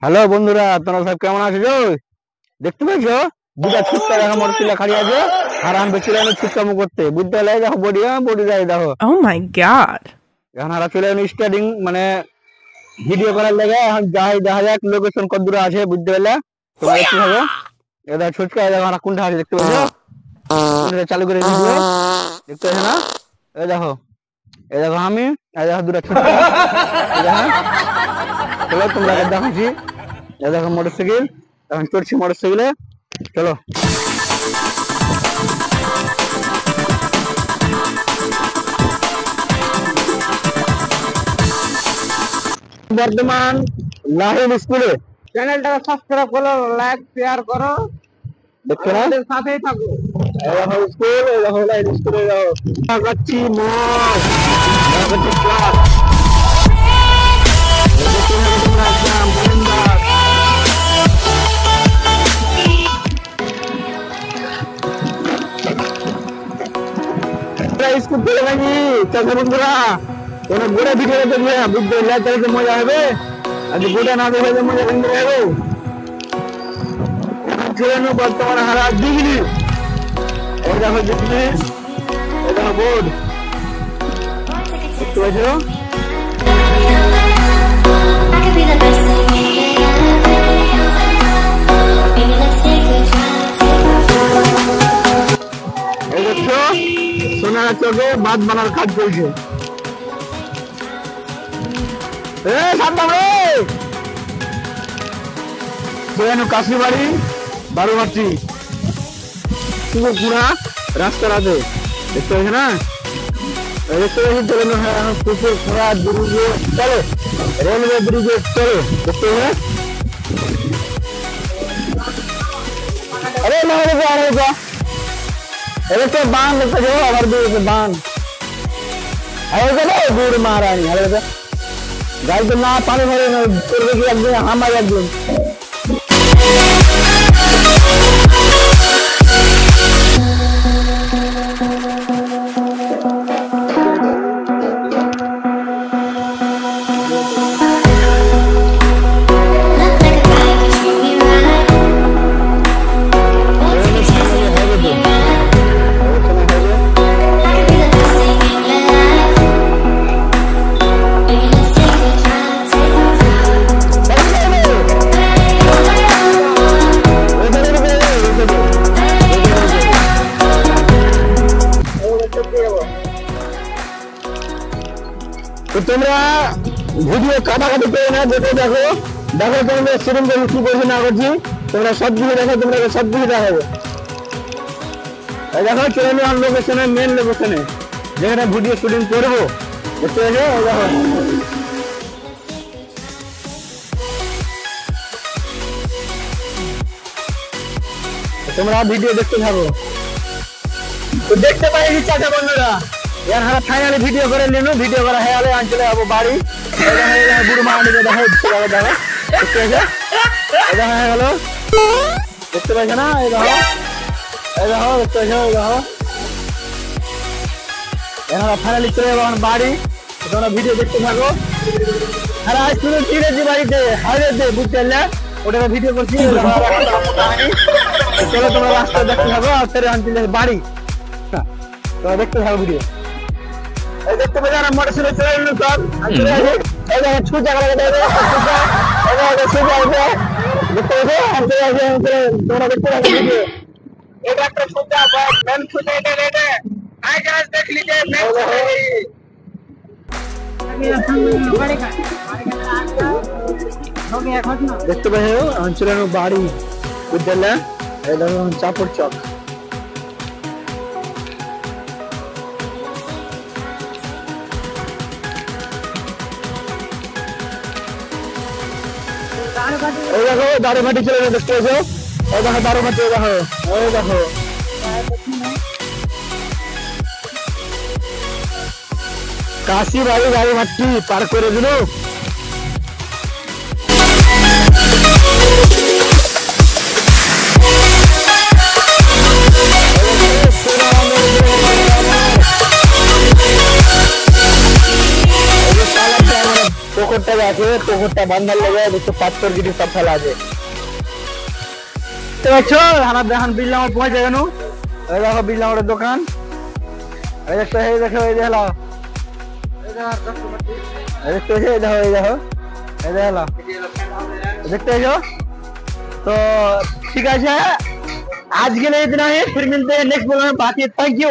Hello বন্ধুরা, তোমরা সব কেমন আছো? দেখতে পাচ্ছ দুটা ছুটকা দেখা মোটরসাইকেল খালি আছে, আর আমি চলে এলাম ছুটকামো করতে। বুঝতে পারলে দেখো বডি যায় দেখো। Oh my god. এখন আর চলে এলাম স্টার্টিং মানে ভিডিও করার লেগে। এখন যাই দেখা যাক লোকেশন কত দূরে আছে, বুঝতে পারলে তোমরা দেখতে থাকো। এটা ছুটকা দেখো আর কোনটা আছে দেখতে পাচ্ছ, কোনটা চালু করে ভিডিও দেখতে পাচ্ছ না? এই দেখো আমি, এই দেখো দুটা ছুটকা, এই দেখো। চলো তোমরা দেখাচ্ছি। এই দেখো মোটরসাইকেল, এখন চড়ছি মোটরসাইকেলে, চলো। বর্ধমান লাহিম স্কুলে চ্যানেলটাকে সাবস্ক্রাইব করো, লাইক শেয়ার করো, দেখো না সাথেই থাকো। এই দেখো স্কুল, এই দেখো লাহিম স্কুলে যাও দেখাচ্ছি মোট দেখাচ্ছি ক্লাস। স্কুল খুলে নাকি চাষা বন্ধুরা, তোমরা গোটা ভিডিও দেখবে, বুঝতে তাহলে মজা হবে। আর গোটা না দেখলে মজা কিন্তু হবে। ছেলেনো বর্তমানে হারা ডিগ্রি, এই দেখো ডিগ্রি, এই দেখো বোর্ড দেখতে পাচ্ছ। এই দেখছো সোনার চোখে বাঁধ বানার কাজ চলছে। কাশিবাড়ি বারোমাটি পুরা রাস্তার আছে দেখতে পাচ্ছি না, দেখতে পাচ্ছি। চলো পুকুর খোড়া ব্রিজে চলো, রেলওয়ে ব্রিজে চলো দেখতে পাচ্ছি। अरे नहीं रुको, अरे रुको, अरे तो बांध लेते हो अगर दूर से बांध, अरे तो नहीं दूर मारा नहीं, अरे तो गाड़ी तो ना पानी भरे ना पूर्व की अग्नि हम आ जाएंगे। তো তোমরা ভিডিও কাটাকাটি করে না, দেখো দেখো দেখো তোমরা সেরকম কি করছি না করছি, তোমরা সব দিকে দেখো, তোমরা সব দিকে দেখাবো। দেখো চলে এলাম লোকেশনে, মেন লোকেশনে যেখানে ভিডিও শুটিং করবো দেখতে দেখো। দেখো তোমরা ভিডিও দেখতে থাকো। তো দেখতে পাই চাচা বন্ধুরা, यार हमारा फाइनली वीडियो करे लेनो, वीडियो करा है आले चले अब बाड़ी बुढ़ मारने को देखो देखो देखते है हेलो देखते पाइछ ना, এই দেখো দেখতে পাইছো, এই দেখো यहाँ फाइनली चले अब बाड़ी। তোমরা ভিডিও দেখতে থাকো। আর আজ শুধু টিরেজি বাড়িতে হাইওয়ে দে বুঝতে না, ওটা ভিডিও করছি। চলো তোমরা রাস্তা দেখতে থাকো আর ফের আনতে বাড়ি, তোমরা দেখতে থাকো ভিডিও। দেখতে পাচ্ছ না মোটরসাইকেল চলে এলো সব, এই দেখো ছুটা করে দেবে, এই দেখো ছুটা আছে দেখতে পাচ্ছ। তোমরা দেখতে থাকো ভিডিও। এটা একটা ছুটা বাস মেন ছুটা, এটা এটা আই গাইস দেখ লিজে মেন ছুটা দেখতে পাচ্ছ অঞ্চলের বাড়ি বিদ্যালয়, এই দেখো চাপড় চক। এই দেখো দারুমাটি চলে গেছে দেখতে পাচ্ছ, এই দেখো দারুমাটি, এই দেখো এই দেখো কাশিবাড়ি দারুমাটি পার করে দিল। পুকুরটা আছে পুকুরটা বান্ধার লেগে দেখছো পাথর গিটি সব ফেলা আছে তো দেখছো হানা দেখান বিল্লাম পৌঁছে গেল এই দেখো বিল্লামের দোকান এই দেখো এই দেখো এই দেখো দেখতে এই দেখো এই দেখো এই দেখো देखते हो तो ठीक है आज के लिए इतना ही फिर मिलते हैं नेक्स्ट ब्लॉग में बाकी थैंक यू